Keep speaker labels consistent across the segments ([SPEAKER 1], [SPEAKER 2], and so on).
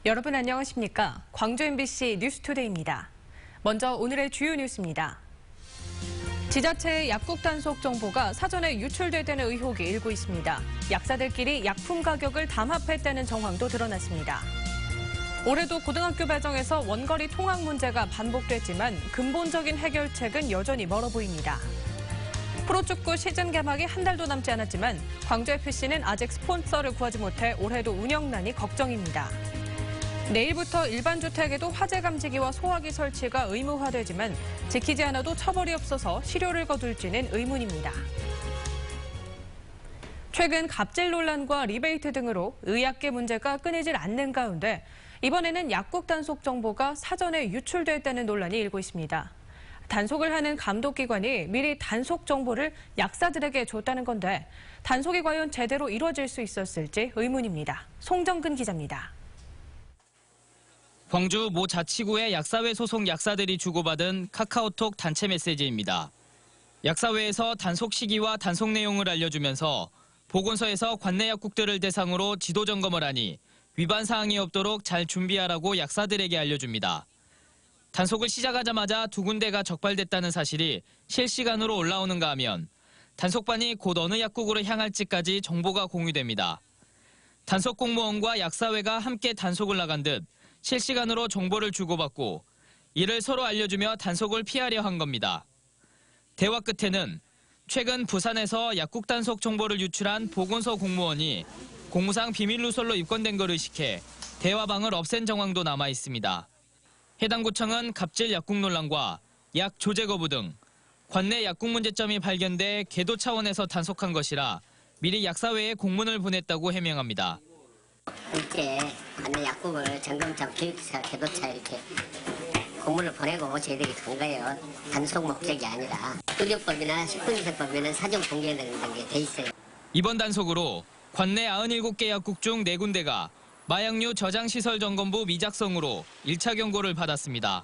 [SPEAKER 1] 여러분 안녕하십니까? 광주 MBC 뉴스투데이입니다. 먼저 오늘의 주요 뉴스입니다. 지자체의 약국 단속 정보가 사전에 유출됐다는 의혹이 일고 있습니다. 약사들끼리 약품 가격을 담합했다는 정황도 드러났습니다. 올해도 고등학교 배정에서 원거리 통학 문제가 반복됐지만 근본적인 해결책은 여전히 멀어 보입니다. 프로축구 시즌 개막이 한 달도 남지 않았지만 광주FC는 아직 스폰서를 구하지 못해 올해도 운영난이 걱정입니다. 내일부터 일반 주택에도 화재 감지기와 소화기 설치가 의무화되지만 지키지 않아도 처벌이 없어서 실효를 거둘지는 의문입니다. 최근 갑질 논란과 리베이트 등으로 의약계 문제가 끊이질 않는 가운데 이번에는 약국 단속 정보가 사전에 유출됐다는 논란이 일고 있습니다. 단속을 하는 감독기관이 미리 단속 정보를 약사들에게 줬다는 건데 단속이 과연 제대로 이루어질 수 있었을지 의문입니다. 송정근 기자입니다.
[SPEAKER 2] 광주 모 자치구의 약사회 소속 약사들이 주고받은 카카오톡 단체 메시지입니다. 약사회에서 단속 시기와 단속 내용을 알려주면서 보건소에서 관내 약국들을 대상으로 지도 점검을 하니 위반 사항이 없도록 잘 준비하라고 약사들에게 알려줍니다. 단속을 시작하자마자 두 군데가 적발됐다는 사실이 실시간으로 올라오는가 하면 단속반이 곧 어느 약국으로 향할지까지 정보가 공유됩니다. 단속 공무원과 약사회가 함께 단속을 나간 듯 실시간으로 정보를 주고받고 이를 서로 알려주며 단속을 피하려 한 겁니다. 대화 끝에는 최근 부산에서 약국 단속 정보를 유출한 보건소 공무원이 공무상 비밀 누설로 입건된 걸 의식해 대화방을 없앤 정황도 남아 있습니다. 해당 구청은 갑질 약국 논란과 약 조제 거부 등 관내 약국 문제점이 발견돼 계도 차원에서 단속한 것이라 미리 약사회에 공문을 보냈다고 해명합니다.
[SPEAKER 3] 이제 관내 약국을 점검차, 교육사, 계도차 이렇게 공문을 보내고 저희들이 간 거예요. 단속 목적이 아니라 의료법이나 식품위생법에는 사전 공개되는 게 돼 있어요. 이번
[SPEAKER 2] 단속으로 관내 97개 약국 중 4군데가 마약류 저장시설 점검부 미작성으로 1차 경고를 받았습니다.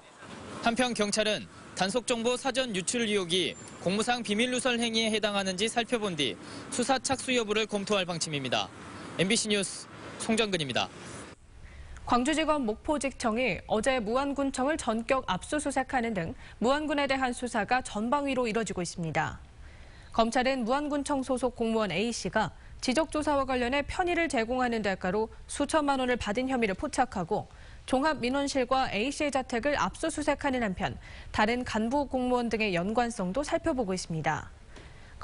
[SPEAKER 2] 한편 경찰은 단속 정보 사전 유출 의혹이 공무상 비밀 누설 행위에 해당하는지 살펴본 뒤 수사 착수 여부를 검토할 방침입니다. MBC 뉴스 송정근입니다.
[SPEAKER 1] 광주지검 목포지청이 어제 무안군청을 전격 압수수색하는 등 무안군에 대한 수사가 전방위로 이뤄지고 있습니다. 검찰은 무안군청 소속 공무원 A씨가 지적조사와 관련해 편의를 제공하는 대가로 수천만 원을 받은 혐의를 포착하고 종합민원실과 A씨의 자택을 압수수색하는 한편 다른 간부 공무원 등의 연관성도 살펴보고 있습니다.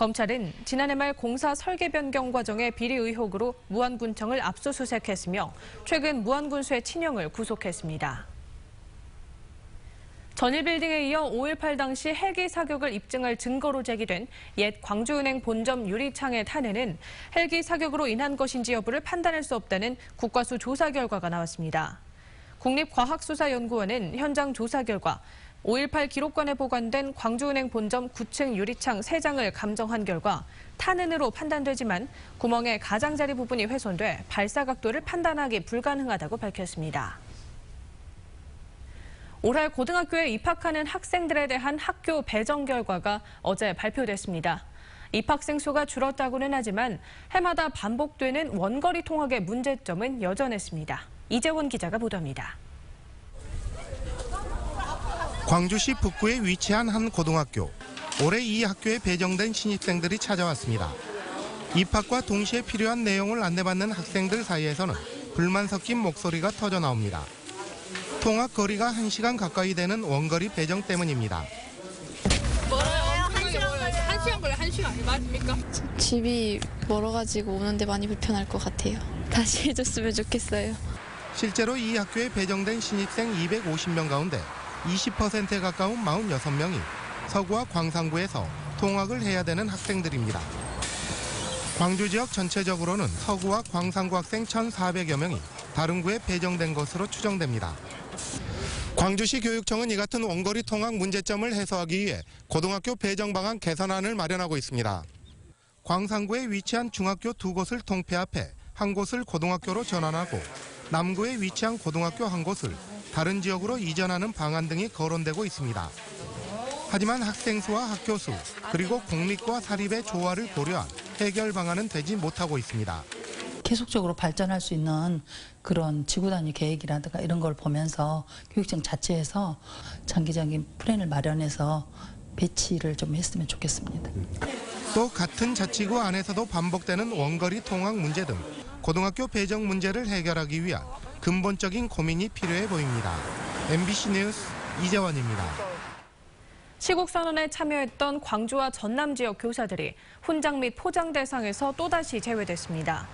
[SPEAKER 1] 검찰은 지난해 말 공사 설계 변경 과정의 비리 의혹으로 무안군청을 압수수색했으며 최근 무안군수의 친형을 구속했습니다. 전일빌딩에 이어 5.18 당시 헬기 사격을 입증할 증거로 제기된 옛 광주은행 본점 유리창의 탄에는 헬기 사격으로 인한 것인지 여부를 판단할 수 없다는 국과수 조사 결과가 나왔습니다. 국립과학수사연구원은 현장 조사 결과 5.18 기록관에 보관된 광주은행 본점 9층 유리창 3장을 감정한 결과 탄은으로 판단되지만 구멍의 가장자리 부분이 훼손돼 발사 각도를 판단하기 불가능하다고 밝혔습니다. 올해 고등학교에 입학하는 학생들에 대한 학교 배정 결과가 어제 발표됐습니다. 입학생 수가 줄었다고는 하지만 해마다 반복되는 원거리 통학의 문제점은 여전했습니다. 이재원 기자가 보도합니다.
[SPEAKER 4] 광주시 북구에 위치한 한 고등학교. 올해 이 학교에 배정된 신입생들이 찾아왔습니다. 입학과 동시에 필요한 내용을 안내받는 학생들 사이에서는 불만 섞인 목소리가 터져 나옵니다. 통학 거리가 1시간 가까이 되는 원거리 배정 때문입니다.
[SPEAKER 5] 멀어요? 1시간 걸려요? 1시간 맞습니까?
[SPEAKER 6] 집이 멀어가지고 오는데 많이 불편할 것 같아요. 다시 해줬으면 좋겠어요.
[SPEAKER 4] 실제로 이 학교에 배정된 신입생 250명 가운데 20%에 가까운 46명이 서구와 광산구에서 통학을 해야 되는 학생들입니다. 광주 지역 전체적으로는 서구와 광산구 학생 1,400여 명이 다른 구에 배정된 것으로 추정됩니다. 광주시 교육청은 이 같은 원거리 통학 문제점을 해소하기 위해 고등학교 배정 방안 개선안을 마련하고 있습니다. 광산구에 위치한 중학교 2곳을 통폐합해 한 곳을 고등학교로 전환하고 남구에 위치한 고등학교 한 곳을 다른 지역으로 이전하는 방안 등이 거론되고 있습니다. 하지만 학생 수와 학교 수, 그리고 공립과 사립의 조화를 고려한 해결 방안은 되지 못하고 있습니다.
[SPEAKER 7] 계속적으로 발전할 수 있는 그런 지구 단위 계획이라든가 이런 걸 보면서 교육청 자체에서 장기적인 플랜을 마련해서 배치를 좀 했으면 좋겠습니다.
[SPEAKER 4] 또 같은 자치구 안에서도 반복되는 원거리 통학 문제 등 고등학교 배정 문제를 해결하기 위한 근본적인 고민이 필요해 보입니다. MBC 뉴스 이재원입니다.
[SPEAKER 1] 시국선언에 참여했던 광주와 전남 지역 교사들이 훈장 및 포장 대상에서 또다시 제외됐습니다.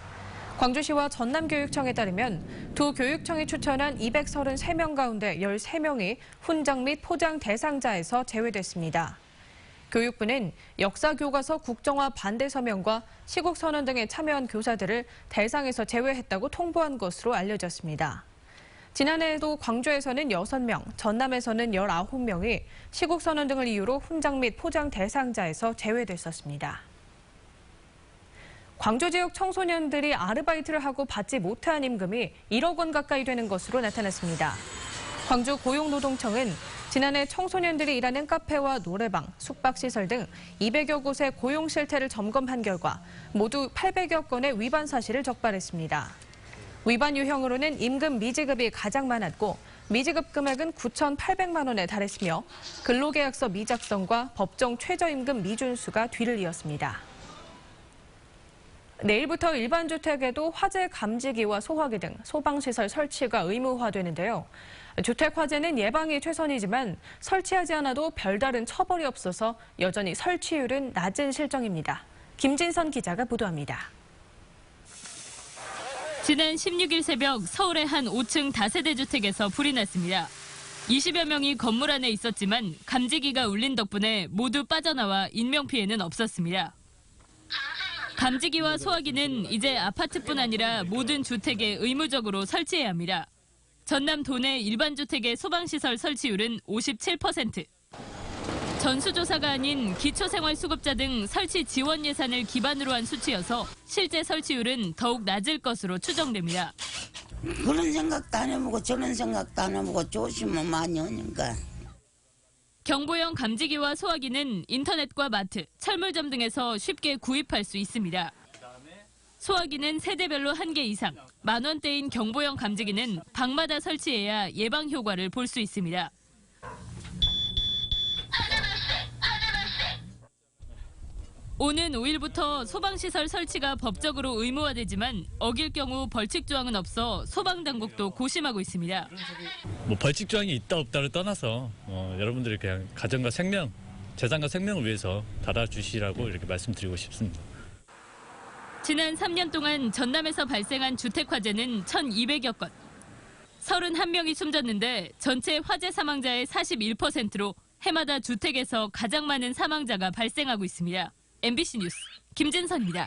[SPEAKER 1] 광주시와 전남교육청에 따르면 두 교육청이 추천한 233명 가운데 13명이 훈장 및 포장 대상자에서 제외됐습니다. 교육부는 역사교과서 국정화 반대 서명과 시국선언 등에 참여한 교사들을 대상에서 제외했다고 통보한 것으로 알려졌습니다. 지난해에도 광주에서는 6명, 전남에서는 19명이 시국선언 등을 이유로 훈장 및 포장 대상자에서 제외됐었습니다. 광주 지역 청소년들이 아르바이트를 하고 받지 못한 임금이 1억 원 가까이 되는 것으로 나타났습니다. 광주 고용노동청은 지난해 청소년들이 일하는 카페와 노래방, 숙박시설 등 200여 곳의 고용 실태를 점검한 결과 모두 800여 건의 위반 사실을 적발했습니다. 위반 유형으로는 임금 미지급이 가장 많았고 미지급 금액은 9,800만 원에 달했으며 근로계약서 미작성과 법정 최저임금 미준수가 뒤를 이었습니다. 내일부터 일반 주택에도 화재 감지기와 소화기 등 소방시설 설치가 의무화되는데요. 주택 화재는 예방이 최선이지만 설치하지 않아도 별다른 처벌이 없어서 여전히 설치율은 낮은 실정입니다. 김진선 기자가 보도합니다.
[SPEAKER 8] 지난 16일 새벽 서울의 한 5층 다세대 주택에서 불이 났습니다. 20여 명이 건물 안에 있었지만 감지기가 울린 덕분에 모두 빠져나와 인명피해는 없었습니다. 감지기와 소화기는 이제 아파트뿐 아니라 모든 주택에 의무적으로 설치해야 합니다. 전남 도내 일반 주택의 소방시설 설치율은 57%. 전수조사가 아닌 기초생활수급자 등 설치 지원 예산을 기반으로 한 수치여서 실제 설치율은 더욱 낮을 것으로 추정됩니다.
[SPEAKER 9] 그런 생각도 안 해보고 저런 생각도 안 해보고 조심은 많이 하니까.
[SPEAKER 8] 경보형 감지기와 소화기는 인터넷과 마트, 철물점 등에서 쉽게 구입할 수 있습니다. 소화기는 세대별로 1개 이상, 만원대인 경보형 감지기는 방마다 설치해야 예방 효과를 볼 수 있습니다. 오는 5일부터 소방시설 설치가 법적으로 의무화되지만 어길 경우 벌칙 조항은 없어 소방당국도 고심하고 있습니다.
[SPEAKER 10] 벌칙 조항이 있다 없다를 떠나서 여러분들이 그냥 가정과 생명, 재산과 생명을 위해서 달아주시라고 이렇게 말씀드리고 싶습니다.
[SPEAKER 8] 지난 3년 동안 전남에서 발생한 주택 화재는 1,200여 건. 31명이 숨졌는데 전체 화재 사망자의 41%로 해마다 주택에서 가장 많은 사망자가 발생하고 있습니다. MBC 뉴스 김진선입니다.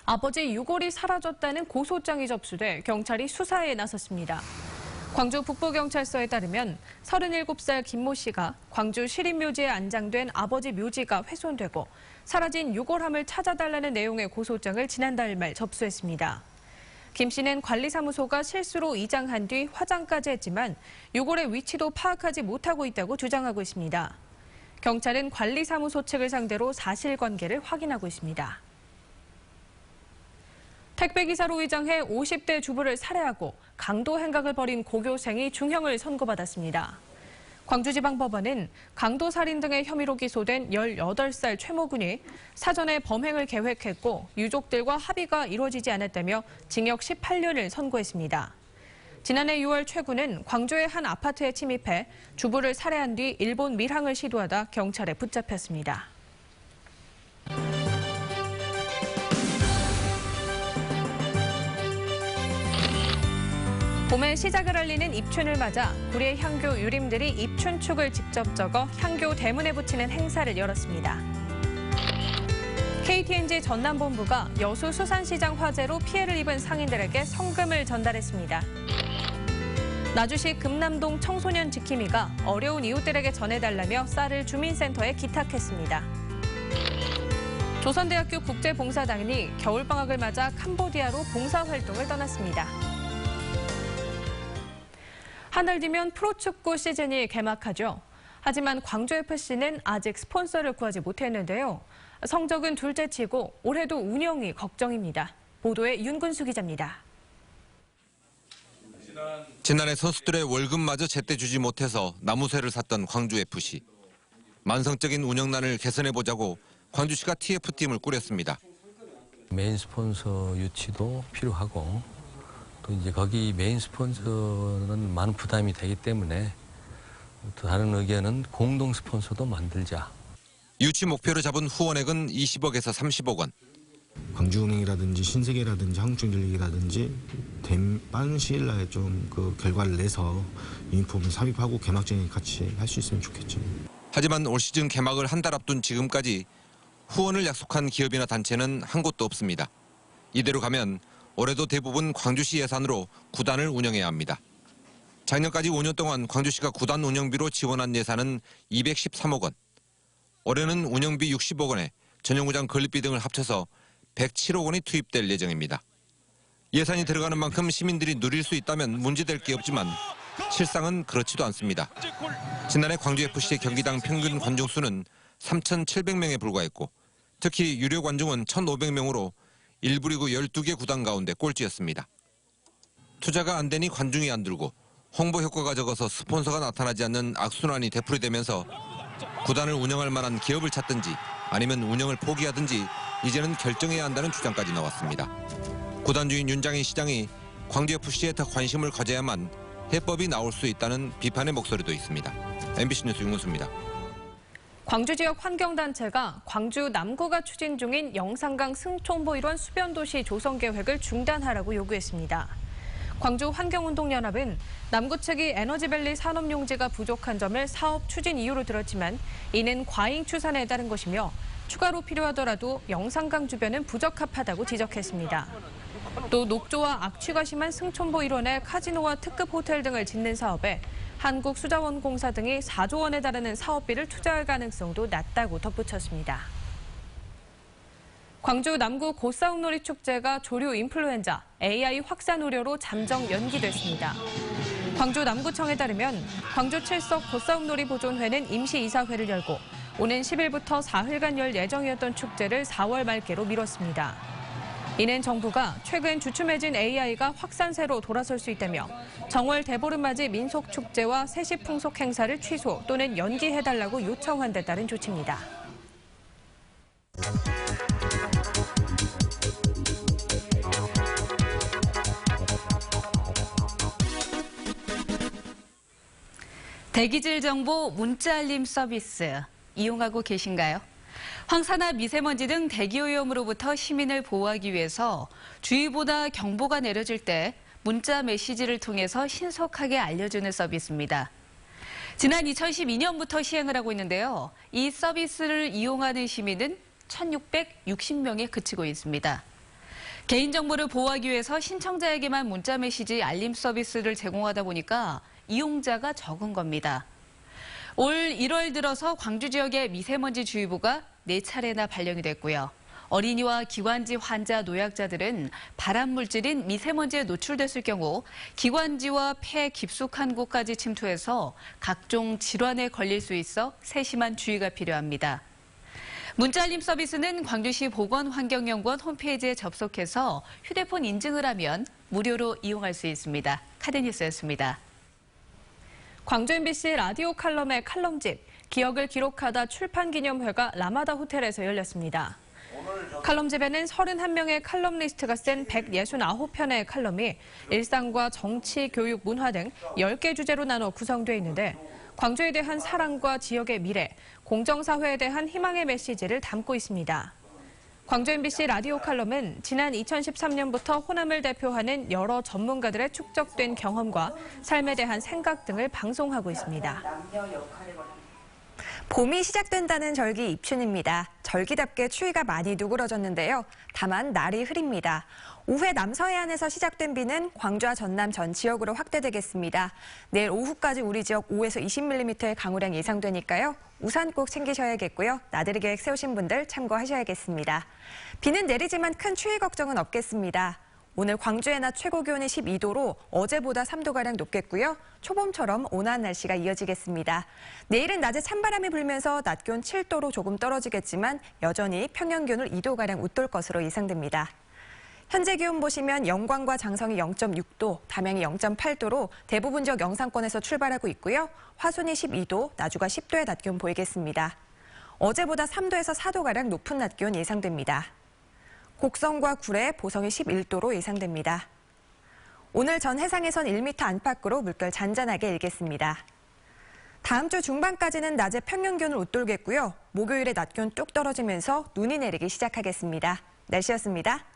[SPEAKER 1] 아버지 유골이 사라졌다는 고소장이 접수돼 경찰이 수사에 나섰습니다. 광주 북부경찰서에 따르면 37살 김모 씨가 광주 시립묘지에 안장된 아버지 묘지가 훼손되고 사라진 유골함을 찾아달라는 내용의 고소장을 지난달 말 접수했습니다. 김 씨는 관리사무소가 실수로 이장한 뒤 화장까지 했지만 유골의 위치도 파악하지 못하고 있다고 주장하고 있습니다. 경찰은 관리사무소 측을 상대로 사실관계를 확인하고 있습니다. 택배기사로 위장해 50대 주부를 살해하고 강도 행각을 벌인 고교생이 중형을 선고받았습니다. 광주지방법원은 강도살인 등의 혐의로 기소된 18살 최모 군이 사전에 범행을 계획했고 유족들과 합의가 이루어지지 않았다며 징역 18년을 선고했습니다. 지난해 6월 최 군은 광주의 한 아파트에 침입해 주부를 살해한 뒤 일본 밀항을 시도하다 경찰에 붙잡혔습니다. 봄의 시작을 알리는 입춘을 맞아 구리의 향교 유림들이 입춘축을 직접 적어 향교 대문에 붙이는 행사를 열었습니다. KTNG 전남본부가 여수 수산시장 화재로 피해를 입은 상인들에게 성금을 전달했습니다. 나주시 금남동 청소년 지킴이가 어려운 이웃들에게 전해달라며 쌀을 주민센터에 기탁했습니다. 조선대학교 국제봉사단이 겨울방학을 맞아 캄보디아로 봉사활동을 떠났습니다. 한 달 뒤면 프로축구 시즌이 개막하죠. 하지만 광주FC는 아직 스폰서를 구하지 못했는데요. 성적은 둘째치고 올해도 운영이 걱정입니다. 보도에 윤근수 기자입니다.
[SPEAKER 11] 지난해 선수들의 월급마저 제때 주지 못해서 나무새를 샀던 광주FC. 만성적인 운영난을 개선해보자고 광주시가 TF팀을 꾸렸습니다.
[SPEAKER 12] 메인 스폰서 유치도 필요하고 또 이제 거기 메인 스폰서는 많은 부담이 되기 때문에 또 다른 의견은 공동 스폰서도 만들자.
[SPEAKER 11] 유치 목표로 잡은 후원액은 20억에서 30억 원.
[SPEAKER 13] 광주은행이라든지 신세계라든지 한국전력이라든지 빠른 시일 내에 좀 그 결과를 내서 유니폼을 삽입하고 개막전에 같이 할 수 있으면 좋겠죠.
[SPEAKER 11] 하지만 올 시즌 개막을 한 달 앞둔 지금까지 후원을 약속한 기업이나 단체는 한 곳도 없습니다. 이대로 가면 올해도 대부분 광주시 예산으로 구단을 운영해야 합니다. 작년까지 5년 동안 광주시가 구단 운영비로 지원한 예산은 213억 원. 올해는 운영비 60억 원에 전용구장 건립비 등을 합쳐서 107억 원이 투입될 예정입니다. 예산이 들어가는 만큼 시민들이 누릴 수 있다면 문제될 게 없지만 실상은 그렇지도 않습니다. 지난해 광주FC의 경기당 평균 관중 수는 3,700명에 불과했고 특히 유료 관중은 1,500명으로 1부 리그 12개 구단 가운데 꼴찌였습니다. 투자가 안 되니 관중이 안 들고 홍보 효과가 적어서 스폰서가 나타나지 않는 악순환이 되풀이되면서 구단을 운영할 만한 기업을 찾든지 아니면 운영을 포기하든지 이제는 결정해야 한다는 주장까지 나왔습니다. 구단주인 윤장인 시장이 광주FC에 더 관심을 가져야만 해법이 나올 수 있다는 비판의 목소리도 있습니다. MBC 뉴스 윤근수입니다.
[SPEAKER 1] 광주 지역 환경단체가 광주 남구가 추진 중인 영산강 승촌보 일원 수변도시 조성 계획을 중단하라고 요구했습니다. 광주 환경운동연합은 남구 측이 에너지밸리 산업용지가 부족한 점을 사업 추진 이유로 들었지만 이는 과잉 추산에 따른 것이며 추가로 필요하더라도 영산강 주변은 부적합하다고 지적했습니다. 또 녹조와 악취가 심한 승촌보 일원에 카지노와 특급 호텔 등을 짓는 사업에 한국수자원공사 등이 4조 원에 달하는 사업비를 투자할 가능성도 낮다고 덧붙였습니다. 광주 남구 고싸움놀이 축제가 조류 인플루엔자, AI 확산 우려로 잠정 연기됐습니다. 광주 남구청에 따르면 광주 7석 고싸움놀이 보존회는 임시 이사회를 열고 오는 10일부터 4일간 열 예정이었던 축제를 4월 말께로 미뤘습니다. 이는 정부가 최근 주춤해진 AI가 확산세로 돌아설 수 있다며 정월 대보름맞이 민속축제와 세시풍속 행사를 취소 또는 연기해달라고 요청한 데 따른 조치입니다.
[SPEAKER 14] 대기질 정보 문자 알림 서비스 이용하고 계신가요? 황사나 미세먼지 등 대기오염으로부터 시민을 보호하기 위해서 주의보다 경보가 내려질 때 문자 메시지를 통해서 신속하게 알려주는 서비스입니다. 지난 2012년부터 시행을 하고 있는데요. 이 서비스를 이용하는 시민은 1,660명에 그치고 있습니다. 개인정보를 보호하기 위해서 신청자에게만 문자 메시지 알림 서비스를 제공하다 보니까 이용자가 적은 겁니다. 올 1월 들어서 광주 지역의 미세먼지 주의보가 4차례나 발령이 됐고요. 어린이와 기관지 환자, 노약자들은 발암 물질인 미세먼지에 노출됐을 경우 기관지와 폐 깊숙한 곳까지 침투해서 각종 질환에 걸릴 수 있어 세심한 주의가 필요합니다. 문자 알림 서비스는 광주시 보건환경연구원 홈페이지에 접속해서 휴대폰 인증을 하면 무료로 이용할 수 있습니다. 카드뉴스였습니다.
[SPEAKER 1] 광주 MBC 라디오 칼럼의 칼럼집, 기억을 기록하다 출판기념회가 라마다 호텔에서 열렸습니다. 칼럼집에는 31명의 칼럼리스트가 쓴 169편의 칼럼이 일상과 정치, 교육, 문화 등 10개 주제로 나눠 구성되어 있는데 광주에 대한 사랑과 지역의 미래, 공정사회에 대한 희망의 메시지를 담고 있습니다. 광주 MBC 라디오 칼럼은 지난 2013년부터 호남을 대표하는 여러 전문가들의 축적된 경험과 삶에 대한 생각 등을 방송하고 있습니다.
[SPEAKER 15] 봄이 시작된다는 절기 입춘입니다. 절기답게 추위가 많이 누그러졌는데요. 다만 날이 흐립니다. 오후에 남서해안에서 시작된 비는 광주와 전남 전 지역으로 확대되겠습니다. 내일 오후까지 우리 지역 5에서 20mm의 강우량 예상되니까요. 우산 꼭 챙기셔야겠고요. 나들이 계획 세우신 분들 참고하셔야겠습니다. 비는 내리지만 큰 추위 걱정은 없겠습니다. 오늘 광주의 낮 최고 기온이 12도로 어제보다 3도가량 높겠고요. 초봄처럼 온화한 날씨가 이어지겠습니다. 내일은 낮에 찬바람이 불면서 낮 기온 7도로 조금 떨어지겠지만 여전히 평년 기온을 2도가량 웃돌 것으로 예상됩니다. 현재 기온 보시면 영광과 장성이 0.6도, 담양이 0.8도로 대부분 지역 영상권에서 출발하고 있고요. 화순이 12도, 나주가 10도의 낮 기온 보이겠습니다. 어제보다 3도에서 4도가량 높은 낮 기온 예상됩니다. 곡성과 구례, 보성이 11도로 예상됩니다. 오늘 전 해상에선 1m 안팎으로 물결 잔잔하게 일겠습니다. 다음 주 중반까지는 낮에 평년 기온을 웃돌겠고요. 목요일에 낮 기온 뚝 떨어지면서 눈이 내리기 시작하겠습니다. 날씨였습니다.